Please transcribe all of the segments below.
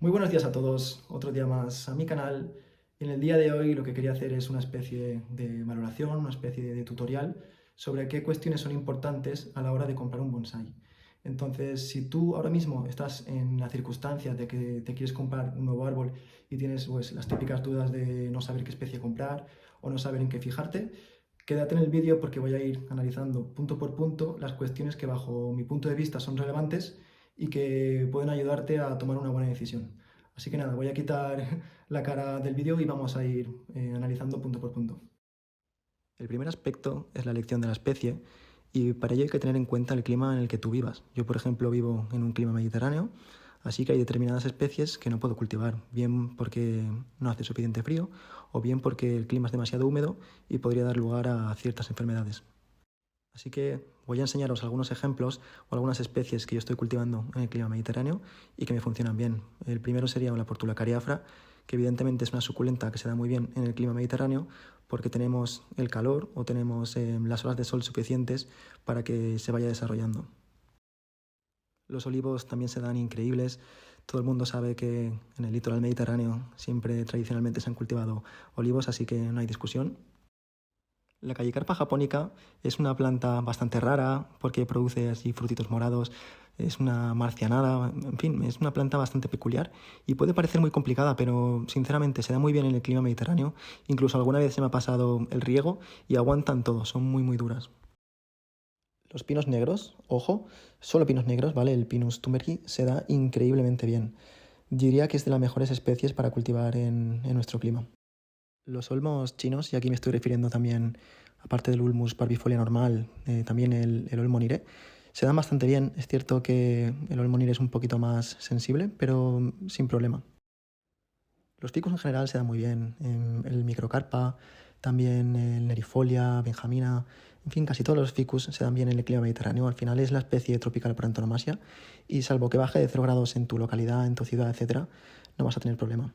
Muy buenos días a todos, otro día más a mi canal. En el día de hoy lo que quería hacer es una especie de valoración, una especie de tutorial sobre qué cuestiones son importantes a la hora de comprar un bonsai. Entonces, si tú ahora mismo estás en la circunstancia de que te quieres comprar un nuevo árbol y tienes pues, las típicas dudas de no saber qué especie comprar o no saber en qué fijarte, quédate en el vídeo porque voy a ir analizando punto por punto las cuestiones que bajo mi punto de vista son relevantes y que pueden ayudarte a tomar una buena decisión. Así que nada, voy a quitar la cara del vídeo y vamos a ir analizando punto por punto. El primer aspecto es la elección de la especie y para ello hay que tener en cuenta el clima en el que tú vivas. Yo, por ejemplo, vivo en un clima mediterráneo, así que hay determinadas especies que no puedo cultivar, bien porque no hace suficiente frío o bien porque el clima es demasiado húmedo y podría dar lugar a ciertas enfermedades. Así que voy a enseñaros algunos ejemplos o algunas especies que yo estoy cultivando en el clima mediterráneo y que me funcionan bien. El primero sería la Portulaca cariafra, que evidentemente es una suculenta que se da muy bien en el clima mediterráneo porque tenemos el calor o tenemos las horas de sol suficientes para que se vaya desarrollando. Los olivos también se dan increíbles. Todo el mundo sabe que en el litoral mediterráneo siempre tradicionalmente se han cultivado olivos, así que no hay discusión. La callicarpa japónica es una planta bastante rara porque produce así frutitos morados, es una marcianada, en fin, es una planta bastante peculiar y puede parecer muy complicada, pero sinceramente se da muy bien en el clima mediterráneo. Incluso alguna vez se me ha pasado el riego y aguantan todo, son muy duras. Los pinos negros, ojo, solo pinos negros, ¿vale? El Pinus turmeric se da increíblemente bien. Diría que es de las mejores especies para cultivar en nuestro clima. Los olmos chinos, y aquí me estoy refiriendo también, aparte del Ulmus parvifolia normal, también el olmo nire, se dan bastante bien. Es cierto que el olmo nire es un poquito más sensible, pero sin problema. Los ficus en general se dan muy bien. El microcarpa, también el nerifolia, benjamina, en fin, casi todos los ficus se dan bien en el clima mediterráneo. Al final es la especie tropical por antonomasia y salvo que baje de 0 grados en tu localidad, en tu ciudad, etcétera, no vas a tener problema.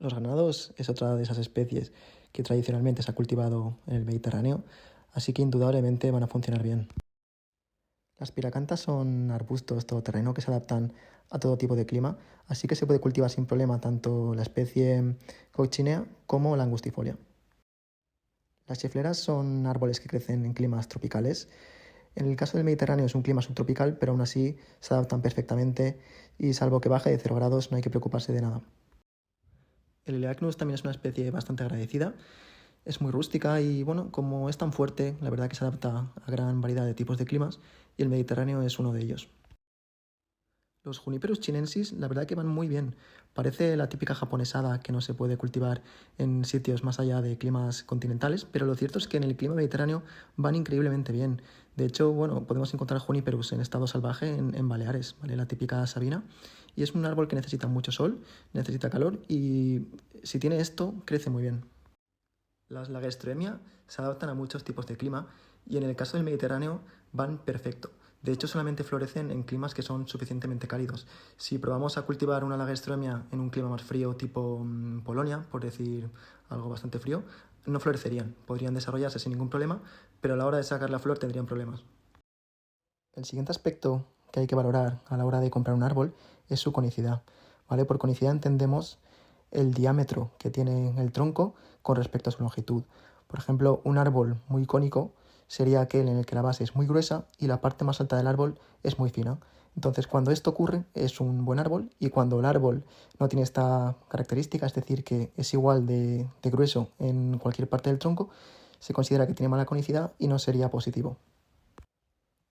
Los granados es otra de esas especies que tradicionalmente se ha cultivado en el Mediterráneo, así que indudablemente van a funcionar bien. Las piracantas son arbustos todoterreno que se adaptan a todo tipo de clima, así que se puede cultivar sin problema tanto la especie coccinea como la angustifolia. Las chifleras son árboles que crecen en climas tropicales. En el caso del Mediterráneo es un clima subtropical, pero aún así se adaptan perfectamente y salvo que baje de 0 grados no hay que preocuparse de nada. El Elaeagnus también es una especie bastante agradecida. Es muy rústica y, bueno, como es tan fuerte, la verdad que se adapta a gran variedad de tipos de climas y el Mediterráneo es uno de ellos. Los Juniperus chinensis, la verdad que van muy bien. Parece la típica japonesada que no se puede cultivar en sitios más allá de climas continentales, pero lo cierto es que en el clima mediterráneo van increíblemente bien. De hecho, bueno, podemos encontrar Juniperus en estado salvaje en Baleares, ¿vale? La típica sabina. Y es un árbol que necesita mucho sol, necesita calor y si tiene esto, crece muy bien. Las lagerstroemia se adaptan a muchos tipos de clima y en el caso del Mediterráneo van perfecto. De hecho, solamente florecen en climas que son suficientemente cálidos. Si probamos a cultivar una lagerstroemia en un clima más frío, tipo Polonia, por decir algo bastante frío, no florecerían. Podrían desarrollarse sin ningún problema, pero a la hora de sacar la flor tendrían problemas. El siguiente aspecto que hay que valorar a la hora de comprar un árbol es su conicidad. ¿Vale? Por conicidad entendemos el diámetro que tiene el tronco con respecto a su longitud. Por ejemplo, un árbol muy cónico sería aquel en el que la base es muy gruesa y la parte más alta del árbol es muy fina. Entonces, cuando esto ocurre, es un buen árbol y cuando el árbol no tiene esta característica, es decir, que es igual de grueso en cualquier parte del tronco, se considera que tiene mala conicidad y no sería positivo.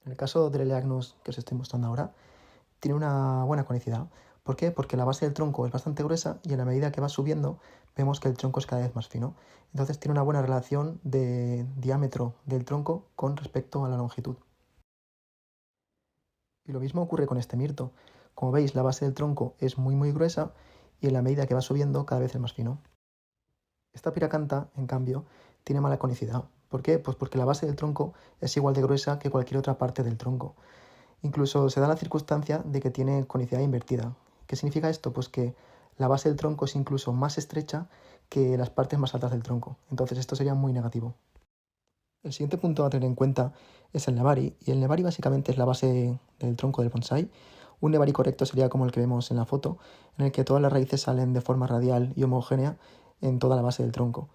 En el caso del Elaeagnus que os estoy mostrando ahora, tiene una buena conicidad. ¿Por qué? Porque la base del tronco es bastante gruesa y a la medida que va subiendo vemos que el tronco es cada vez más fino. Entonces tiene una buena relación de diámetro del tronco con respecto a la longitud. Y lo mismo ocurre con este mirto. Como veis, la base del tronco es muy gruesa y en la medida que va subiendo cada vez es más fino. Esta piracanta, en cambio, tiene mala conicidad. ¿Por qué? Pues porque la base del tronco es igual de gruesa que cualquier otra parte del tronco. Incluso se da la circunstancia de que tiene conicidad invertida. ¿Qué significa esto? Pues que la base del tronco es incluso más estrecha que las partes más altas del tronco. Entonces esto sería muy negativo. El siguiente punto a tener en cuenta es el nebari. Y el nebari básicamente es la base del tronco del bonsai. Un nevari correcto sería como el que vemos en la foto, en el que todas las raíces salen de forma radial y homogénea en toda la base del tronco.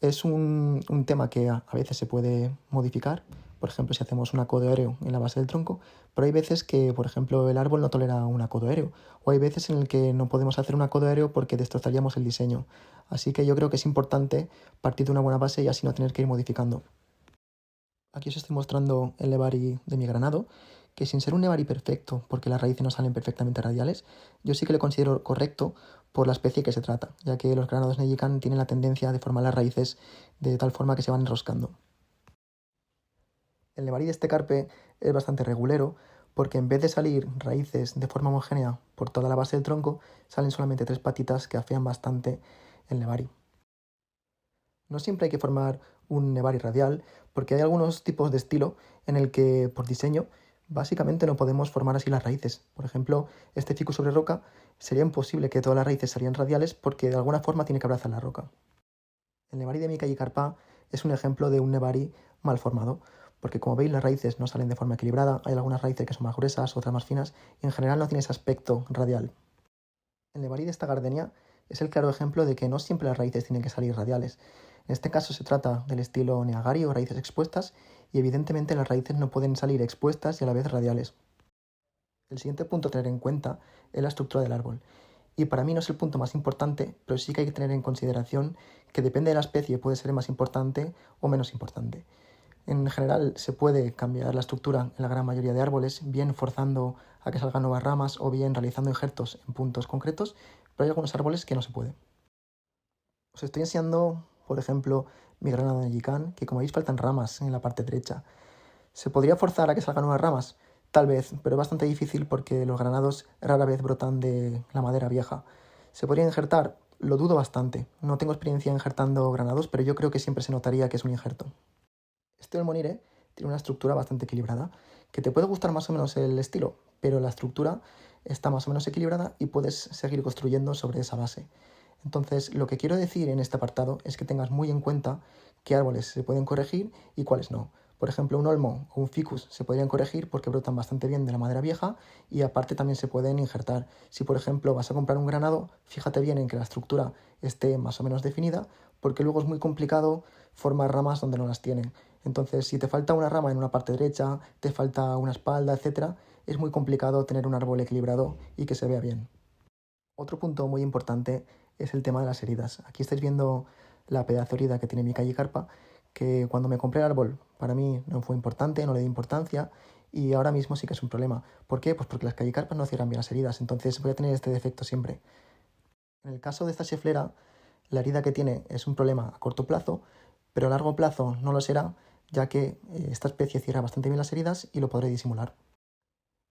Es un tema que a veces se puede modificar, por ejemplo, si hacemos un acodo aéreo en la base del tronco, pero hay veces que, por ejemplo, el árbol no tolera un acodo aéreo, o hay veces en el que no podemos hacer un acodo aéreo porque destrozaríamos el diseño. Así que yo creo que es importante partir de una buena base y así no tener que ir modificando. Aquí os estoy mostrando el nevari de mi granado, que sin ser un nevari perfecto, porque las raíces no salen perfectamente radiales, yo sí que lo considero correcto por la especie que se trata, ya que los granados Negican tienen la tendencia de formar las raíces de tal forma que se van enroscando. El nevari de este carpe es bastante regulero, porque en vez de salir raíces de forma homogénea por toda la base del tronco, salen solamente 3 patitas que afean bastante el nevari. No siempre hay que formar un nevari radial, porque hay algunos tipos de estilo en el que, por diseño, básicamente no podemos formar así las raíces. Por ejemplo, este ficus sobre roca sería imposible que todas las raíces serían radiales porque de alguna forma tiene que abrazar la roca. El nevari de Mica y Carpa es un ejemplo de un nevari mal formado, porque como veis las raíces no salen de forma equilibrada, hay algunas raíces que son más gruesas, otras más finas, y en general no tiene ese aspecto radial. El nevari de esta gardenia es el claro ejemplo de que no siempre las raíces tienen que salir radiales. En este caso se trata del estilo Neagari o raíces expuestas, y evidentemente las raíces no pueden salir expuestas y a la vez radiales. El siguiente punto a tener en cuenta es la estructura del árbol. Y para mí no es el punto más importante, pero sí que hay que tener en consideración que depende de la especie puede ser más importante o menos importante. En general se puede cambiar la estructura en la gran mayoría de árboles, bien forzando a que salgan nuevas ramas o bien realizando injertos en puntos concretos, pero hay algunos árboles que no se puede. Os estoy enseñando, por ejemplo, mi granado de Negican, que como veis faltan ramas en la parte derecha. ¿Se podría forzar a que salgan nuevas ramas? Tal vez, pero es bastante difícil porque los granados rara vez brotan de la madera vieja. ¿Se podría injertar? Lo dudo bastante. No tengo experiencia injertando granados, pero yo creo que siempre se notaría que es un injerto. Este Olmonire tiene una estructura bastante equilibrada, que te puede gustar más o menos el estilo, pero la estructura está más o menos equilibrada y puedes seguir construyendo sobre esa base. Entonces, lo que quiero decir en este apartado es que tengas muy en cuenta qué árboles se pueden corregir y cuáles no. Por ejemplo, un olmo o un ficus se podrían corregir porque brotan bastante bien de la madera vieja y aparte también se pueden injertar. Si por ejemplo vas a comprar un granado, fíjate bien en que la estructura esté más o menos definida porque luego es muy complicado formar ramas donde no las tienen. Entonces, si te falta una rama en una parte derecha, te falta una espalda, etc., es muy complicado tener un árbol equilibrado y que se vea bien. Otro punto muy importante es el tema de las heridas. Aquí estáis viendo la pedazo herida que tiene mi callicarpa, que cuando me compré el árbol para mí no fue importante, no le di importancia y ahora mismo sí que es un problema. ¿Por qué? Pues porque las callicarpas no cierran bien las heridas, entonces voy a tener este defecto siempre. En el caso de esta xeflera, la herida que tiene es un problema a corto plazo, pero a largo plazo no lo será, ya que esta especie cierra bastante bien las heridas y lo podré disimular.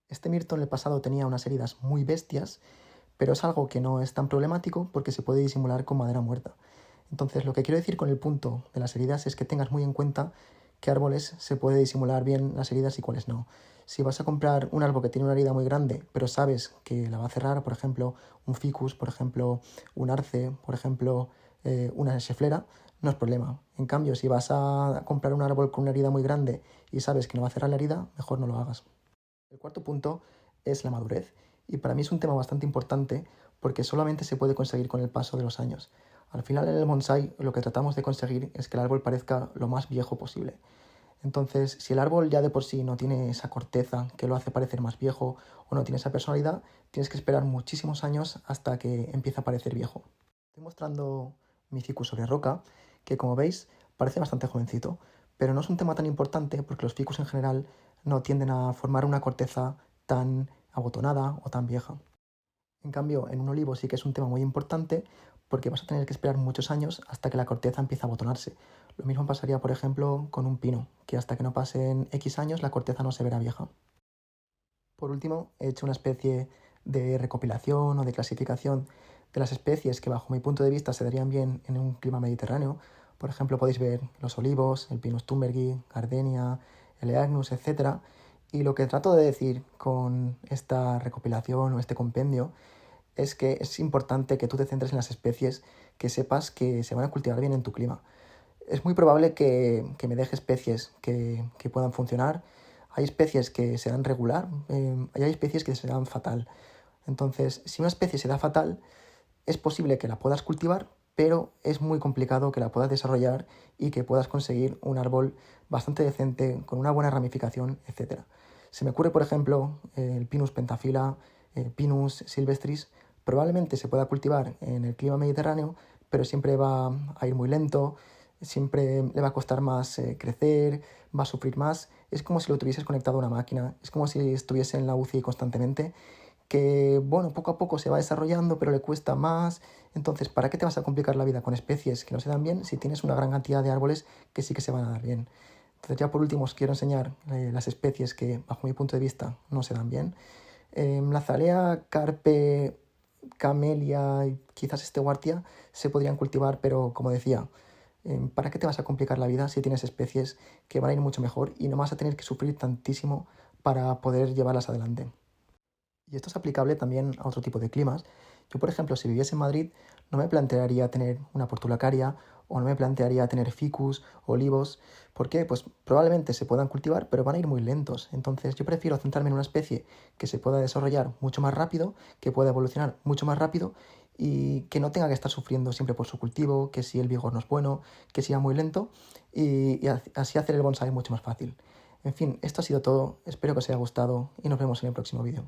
Este mirto en el pasado tenía unas heridas muy bestias, pero es algo que no es tan problemático porque se puede disimular con madera muerta. Entonces, lo que quiero decir con el punto de las heridas es que tengas muy en cuenta qué árboles se puede disimular bien las heridas y cuáles no. Si vas a comprar un árbol que tiene una herida muy grande, pero sabes que la va a cerrar, por ejemplo, un ficus, por ejemplo, un arce, por ejemplo, una xeflera, no es problema. En cambio, si vas a comprar un árbol con una herida muy grande y sabes que no va a cerrar la herida, mejor no lo hagas. El cuarto punto es la madurez, y para mí es un tema bastante importante porque solamente se puede conseguir con el paso de los años. Al final en el bonsái lo que tratamos de conseguir es que el árbol parezca lo más viejo posible. Entonces, si el árbol ya de por sí no tiene esa corteza que lo hace parecer más viejo o no tiene esa personalidad, tienes que esperar muchísimos años hasta que empiece a parecer viejo. Estoy mostrando mi ficus sobre roca, que como veis parece bastante jovencito, pero no es un tema tan importante porque los ficus en general no tienden a formar una corteza tan abotonada o tan vieja. En cambio, en un olivo sí que es un tema muy importante porque vas a tener que esperar muchos años hasta que la corteza empiece a abotonarse. Lo mismo pasaría, por ejemplo, con un pino, que hasta que no pasen X años la corteza no se verá vieja. Por último, he hecho una especie de recopilación o de clasificación de las especies que bajo mi punto de vista se darían bien en un clima mediterráneo. Por ejemplo, podéis ver los olivos, el Pinus thunbergi, Gardenia, el Eagnus, etc. Y lo que trato de decir con esta recopilación o este compendio es que es importante que tú te centres en las especies que sepas que se van a cultivar bien en tu clima. Es muy probable que me deje especies que puedan funcionar. Hay especies que se dan regular y hay especies que se dan fatal. Entonces, si una especie se da fatal, es posible que la puedas cultivar, pero es muy complicado que la puedas desarrollar y que puedas conseguir un árbol bastante decente, con una buena ramificación, etc. Se me ocurre, por ejemplo, el Pinus pentaphylla, Pinus silvestris. Probablemente se pueda cultivar en el clima mediterráneo, pero siempre va a ir muy lento, siempre le va a costar más crecer, va a sufrir más. Es como si lo tuvieses conectado a una máquina, es como si estuviese en la UCI constantemente, que, bueno, poco a poco se va desarrollando, pero le cuesta más. Entonces, ¿para qué te vas a complicar la vida con especies que no se dan bien si tienes una gran cantidad de árboles que sí que se van a dar bien? Entonces, ya por último os quiero enseñar las especies que, bajo mi punto de vista, no se dan bien. La azalea, carpe, camelia y quizás stewartia se podrían cultivar, pero como decía, ¿para qué te vas a complicar la vida si tienes especies que van a ir mucho mejor y no vas a tener que sufrir tantísimo para poder llevarlas adelante? Y esto es aplicable también a otro tipo de climas. Yo, por ejemplo, si viviese en Madrid, no me plantearía tener una portulacaria o no me plantearía tener ficus, olivos. ¿Por qué? Pues probablemente se puedan cultivar, pero van a ir muy lentos. Entonces yo prefiero centrarme en una especie que se pueda desarrollar mucho más rápido, que pueda evolucionar mucho más rápido y que no tenga que estar sufriendo siempre por su cultivo, que si el vigor no es bueno, que sea muy lento y así hacer el bonsái mucho más fácil. En fin, esto ha sido todo. Espero que os haya gustado y nos vemos en el próximo vídeo.